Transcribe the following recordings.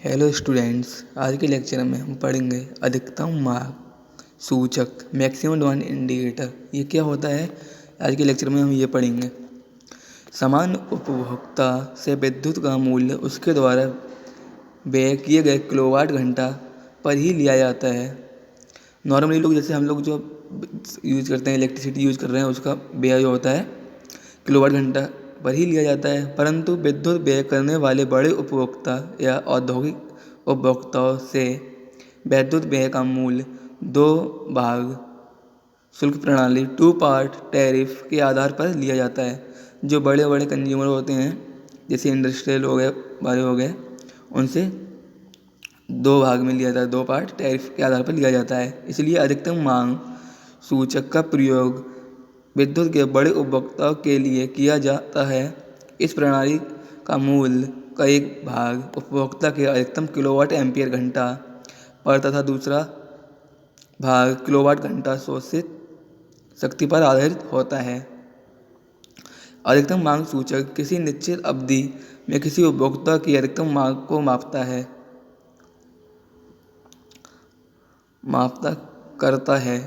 Hello students, आज के lecture में हम पढ़ेंगे अधिकतम माप सूचक मैक्सिमम डिमांड इंडिकेटर। ये क्या होता है? आज के लेक्चर में हम ये पढ़ेंगे। समान उपभोक्ता से विद्युत का मूल्य उसके द्वारा व्यय किए गए किलोवाट घंटा पर ही लिया जाता है। नॉर्मली लोग जैसे हम लोग जो यूज़ करते हैं, इलेक्ट्रिसिटी यूज़ कर रहे हैं, उसका व्यय जो होता है किलोवाट घंटा पर ही लिया जाता है। परंतु विद्युत व्यय करने वाले बड़े उपभोक्ता या औद्योगिक उपभोक्ताओं से विद्युत व्यय का मूल्य दो भाग शुल्क प्रणाली टू पार्ट टैरिफ के आधार पर लिया जाता है। जो बड़े बड़े कंज्यूमर होते हैं, जैसे इंडस्ट्रियल हो गए, वाले हो गए, उनसे दो भाग में लिया जाता है, दो पार्ट टैरिफ के आधार पर लिया जाता है। इसलिए अधिकतम मांग सूचक का प्रयोग विद्युत के बड़े उपभोक्ताओं के लिए किया जाता है। इस प्रणाली का मूल्य का एक भाग उपभोक्ता के अधिकतम किलोवाट एम्पीयर घंटा पर तथा दूसरा भाग किलोवाट घंटा शोषित शक्ति पर आधारित होता है। अधिकतम मांग सूचक किसी निश्चित अवधि में किसी उपभोक्ता की अधिकतम मांग को मापता करता है।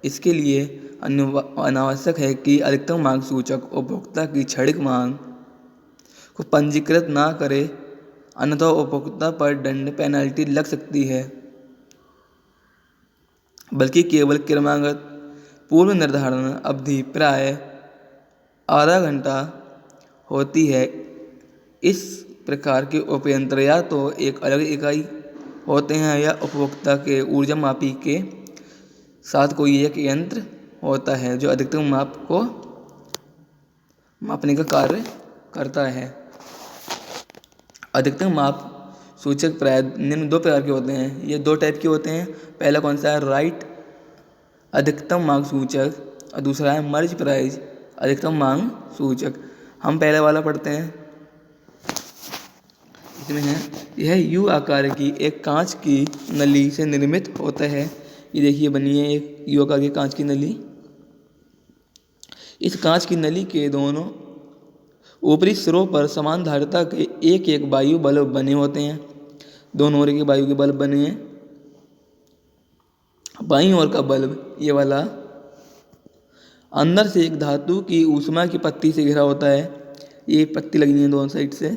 इसके लिए अनावश्यक है कि अधिकतम मांग सूचक उपभोक्ता की क्षणिक मांग को पंजीकृत ना करे, अन्यथा उपभोक्ता पर दंड पेनल्टी लग सकती है, बल्कि केवल क्रमागत पूर्व निर्धारण अवधि प्राय आधा घंटा होती है। इस प्रकार के उपयंत्र या तो एक अलग इकाई होते हैं या उपभोक्ता के ऊर्जा मापी के साथ कोई एक यंत्र होता है जो अधिकतम माप को मापने का कार्य करता है। अधिकतम माप सूचक प्राय निम्न दो प्रकार के होते हैं। ये दो टाइप के होते हैं। पहला कौन सा है? राइट अधिकतम मांग सूचक, और दूसरा है मर्ज प्राइस अधिकतम मांग सूचक। हम पहले वाला पढ़ते हैं। इसमें है, यह यू आकार की एक कांच की नली से निर्मित होता है। ये देखिए बनी है एक यू आकार की कांच की नली। इस कांच की नली के दोनों ऊपरी सिरों पर समान धारिता के एक एक वायु बल्ब बने होते हैं। दोनों ओर के वायु के बल्ब बने हैं। बाईं ओर का बल्ब, ये वाला, अंदर से एक धातु की ऊष्मा की पत्ती से घिरा होता है। ये पत्ती लगी है दोनों साइड से,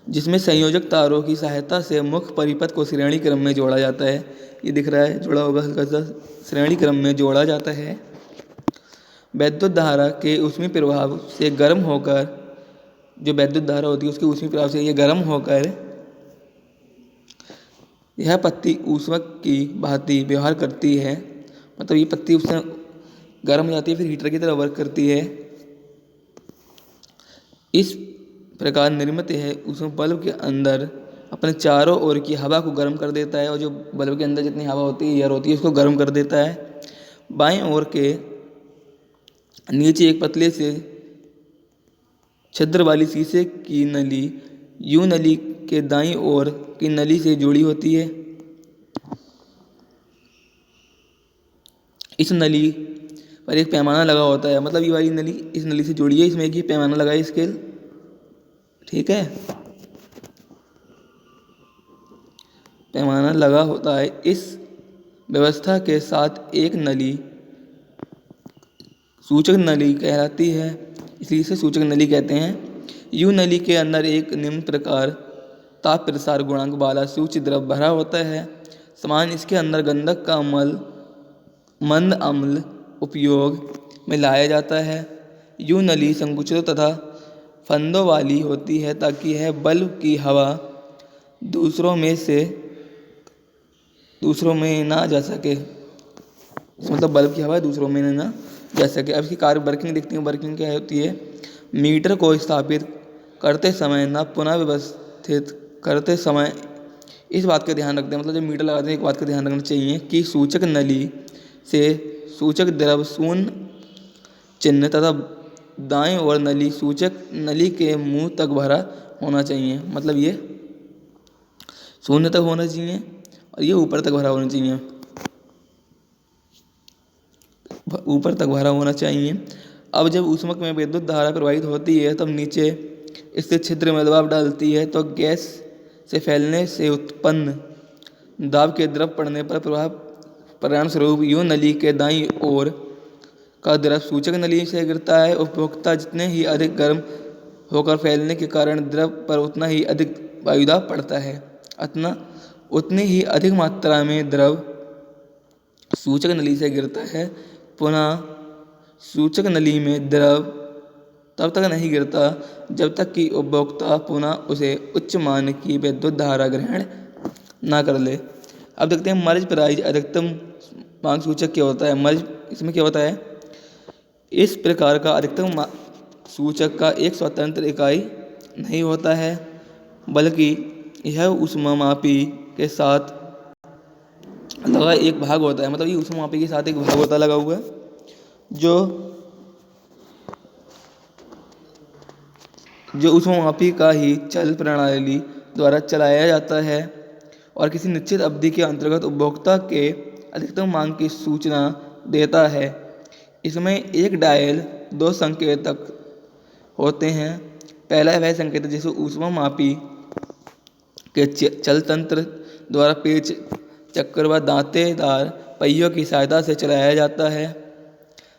जिसमें संयोजक तारों की सहायता से मुख्य परिपथ को श्रेणी क्रम में जोड़ा जाता है। ये दिख रहा है, जुड़ा होगा हल्का सा, श्रेणी क्रम में जोड़ा जाता है। वैद्युत धारा के ऊष्मीय प्रभाव से गर्म होकर, जो वैद्युत धारा होती है उसके ऊष्मीय प्रभाव से ये गर्म होकर यह पत्ती ऊष्मक की भांति व्यवहार करती है। मतलब ये पत्ती उससे गर्म हो जाती है, फिर हीटर की तरह वर्क करती है। इस प्रकार निर्मित है उसमें बल्ब के अंदर अपने चारों ओर की हवा को गर्म कर देता है, और जो बल्ब के अंदर जितनी हवा होती है, एयर होती है, उसको गर्म कर देता है। बाएं ओर के नीचे एक पतले से छिद्र वाली शीशे की नली यू नली के दाईं ओर की नली से जुड़ी होती है। इस नली पर एक पैमाना लगा होता है। मतलब ये वाली नली इस नली से जुड़ी है, इसमें एक ही पैमाना लगा है, स्केल, ठीक है, पैमाना लगा होता है। इस व्यवस्था के साथ एक नली सूचक नली कहलाती है, इसलिए इसे सूचक नली कहते हैं। यू नली के अंदर एक निम्न प्रकार ताप प्रसार गुणांक वाला सूक्ष्म द्रव भरा होता है। समान इसके अंदर गंधक का मंद अम्ल उपयोग में लाया जाता है। यू नली संकुचित तथा फंदों वाली होती है ताकि यह बल्ब की हवा दूसरों में ना जा सके। मतलब बल्ब की हवा दूसरों में ना जा सके। अब इसकी कार्य वर्किंग देखते हैं। वर्किंग क्या होती है? मीटर को स्थापित करते समय ना पुनः व्यवस्थित करते समय इस बात का ध्यान रखते हैं। मतलब जब मीटर लगाते हैं एक बात का ध्यान रखना चाहिए कि सूचक नली से सूचक द्रव शून्य चिन्ह तथा दाएं ओर नली सूचक नली के मुंह तक भरा होना चाहिए। मतलब ये शून्य तक होना चाहिए और ये ऊपर तक भरा होना चाहिए, ऊपर तक भरा होना चाहिए। अब जब ऊष्मक में विद्युत धारा प्रवाहित होती है तब नीचे इससे छिद्र में दबाव डालती है तो गैस से फैलने से उत्पन्न दाब के द्रव पड़ने पर परिणाम स्वरूप यूं नली के दाईं ओर का द्रव सूचक नली से गिरता है। उपभोक्ता जितने ही अधिक गर्म होकर फैलने के कारण द्रव पर उतना ही अधिक वायुदाब पड़ता है, अतः उतनी ही अधिक मात्रा में द्रव सूचक नली से गिरता है। पुनः सूचक नली में द्रव तब तक नहीं गिरता जब तक कि उपभोक्ता पुनः उसे उच्च मान की विद्युत धारा ग्रहण ना कर ले। अब देखते हैं मर्ज प्राइज अधिकतम मांग सूचक क्या होता है। मर्ज इसमें क्या होता है, इस प्रकार का अधिकतम सूचक का एक स्वतंत्र इकाई नहीं होता है, बल्कि यह ऊष्मामापी के साथ लगा एक भाग होता है। मतलब ये ऊष्मामापी के साथ एक भाग होता लगा हुआ है जो ऊष्मामापी का ही चल प्रणाली द्वारा चलाया जाता है और किसी निश्चित अवधि के अंतर्गत उपभोक्ता के अधिकतम मांग की सूचना देता है। इसमें एक डायल 2 संकेतक होते हैं। पहला वह संकेतक जिसे ऊष्मामापी के चल तंत्र द्वारा पेच चक्कर व दांतेदार पहियों की सहायता से चलाया जाता है,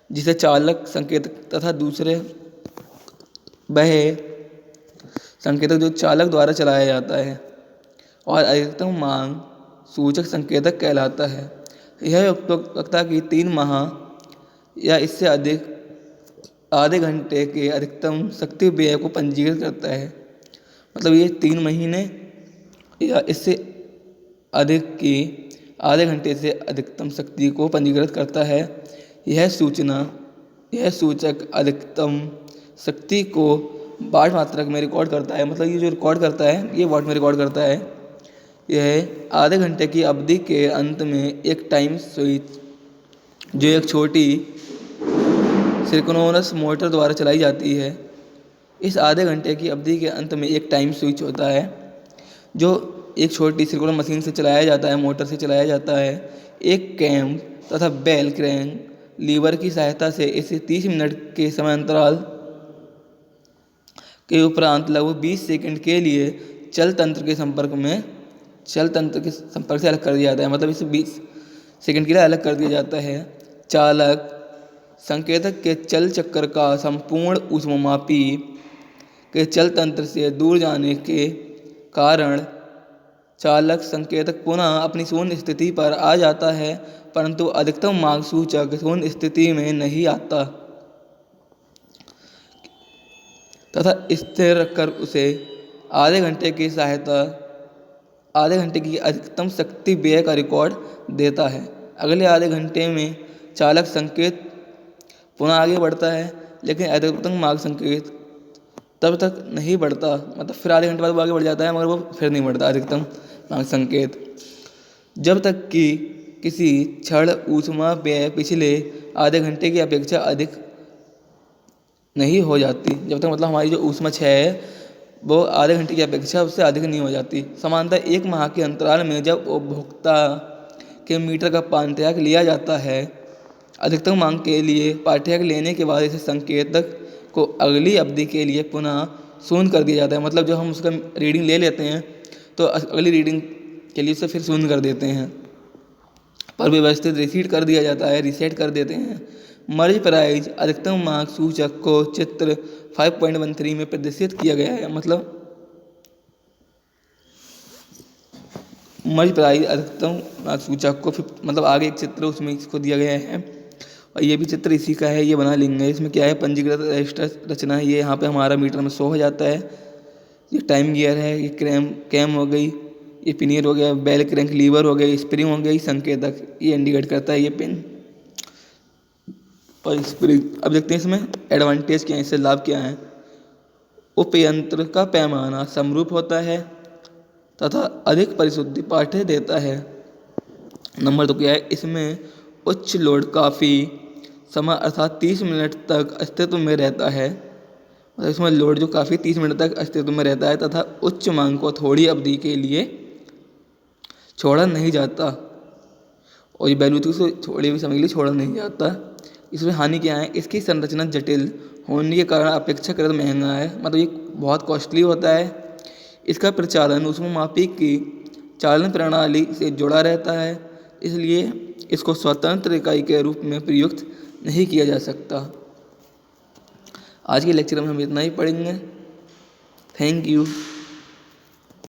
जिसे चालक संकेतक, तथा दूसरे वह संकेतक जो चालक द्वारा चलाया जाता है और अधिकतम मांग सूचक संकेतक कहलाता है। यह उपभोक्ता की 3 माह या इससे अधिक आधे घंटे के अधिकतम शक्ति व्यय को पंजीकृत करता है। मतलब ये 3 महीने या इससे अधिक की आधे घंटे से अधिकतम शक्ति को पंजीकृत करता है। यह सूचक अधिकतम शक्ति को वाट मात्रक में रिकॉर्ड करता है। मतलब ये जो रिकॉर्ड करता है ये वाट में रिकॉर्ड करता है। यह आधे घंटे की अवधि के अंत में एक टाइम स्विच जो एक छोटी सिंक्रोनस मोटर द्वारा चलाई जाती है। इस आधे घंटे की अवधि के अंत में एक टाइम स्विच होता है जो एक छोटी सिंक्रोनस मशीन से चलाया जाता है, मोटर से चलाया जाता है। एक कैम तथा बेल क्रैंक लीवर की सहायता से इसे 30 मिनट के समय अंतराल के उपरांत लगभग 20 सेकंड के लिए चल तंत्र के संपर्क से अलग कर दिया जाता है। मतलब इसे 20 सेकंड के लिए अलग कर दिया जाता है। चालक संकेतक के चल चक्कर का संपूर्ण ऊष्मामापी के चल तंत्र से दूर जाने के कारण चालक संकेतक पुनः अपनी शून्य स्थिति पर आ जाता है, परंतु अधिकतम मांग सूचक शून्य स्थिति में नहीं आता तथा स्थिर रखकर उसे आधे घंटे की अधिकतम शक्ति व्यय का रिकॉर्ड देता है। अगले आधे घंटे में चालक संकेत पुनः आगे बढ़ता है, लेकिन अधिकतम मांग संकेत तब तक नहीं बढ़ता। मतलब फिर आधे घंटे बाद वो आगे बढ़ जाता है, मगर वो फिर नहीं बढ़ता अधिकतम मांग संकेत, जब तक कि किसी क्षण ऊष्मा व्यय पिछले आधे घंटे की अपेक्षा अधिक नहीं हो जाती। जब तक मतलब हमारी जो ऊष्मा क्षय है वो आधे घंटे की अपेक्षा उससे अधिक नहीं हो जाती। समानतः 1 माह के अंतराल में जब उपभोक्ता के मीटर का पाठ्यांक लिया जाता है, अधिकतम मांग के लिए पाठ्यांक लेने के बाद इसे संकेतक को अगली अवधि के लिए पुनः शून्य कर दिया जाता है। मतलब जब हम उसका रीडिंग ले लेते हैं तो अगली रीडिंग के लिए उसे फिर शून्य कर देते हैं, पर व्यवस्थित रीसेट कर दिया जाता है, रीसेट कर देते हैं। मर्ज प्राइस अधिकतम मांग सूचक को चित्र 5.13 में प्रदर्शित किया गया है। मतलब मर्ज प्राइस अधिकतम मांग सूचक को मतलब आगे एक चित्र उसमें इसको दिया गया है और ये भी चित्र इसी का है, ये बना लेंगे। इसमें क्या है, पंजीकृत रजिस्टर रचना है। ये यहाँ पे हमारा मीटर में शो हो जाता है। ये टाइम गियर है, ये कैम हो गई, ये पिनियर हो गया, बेल क्रैंक लीवर हो गया, स्प्रिंग हो गई, संकेतक ये इंडिकेट करता है, ये पिन और स्प्रिंग। अब देखते हैं इसमें एडवांटेज क्या है, इससे लाभ क्या है। उपयंत्र का पैमाना समरूप होता है तथा अधिक परिशुद्धि पाठ्य देता है। नंबर 2 क्या है, इसमें उच्च लोड काफ़ी समय अर्थात 30 मिनट तक अस्तित्व में रहता है। मतलब इसमें लोड जो काफ़ी 30 मिनट तक अस्तित्व में रहता है तथा उच्च मांग को थोड़ी अवधि के लिए छोड़ा नहीं जाता और ये बैलूत से थोड़ी भी समय के लिए छोड़ा नहीं जाता। इसमें हानि क्या है, इसकी संरचना जटिल होने के कारण अपेक्षाकृत महंगा है, मतलब ये बहुत कॉस्टली होता है। इसका प्रचालन ऊष्मामापी की चालन प्रणाली से जुड़ा रहता है, इसलिए इसको स्वतंत्र इकाई के रूप में प्रयुक्त नहीं किया जा सकता। आज के लेक्चर में हम इतना ही पढ़ेंगे। Thank you.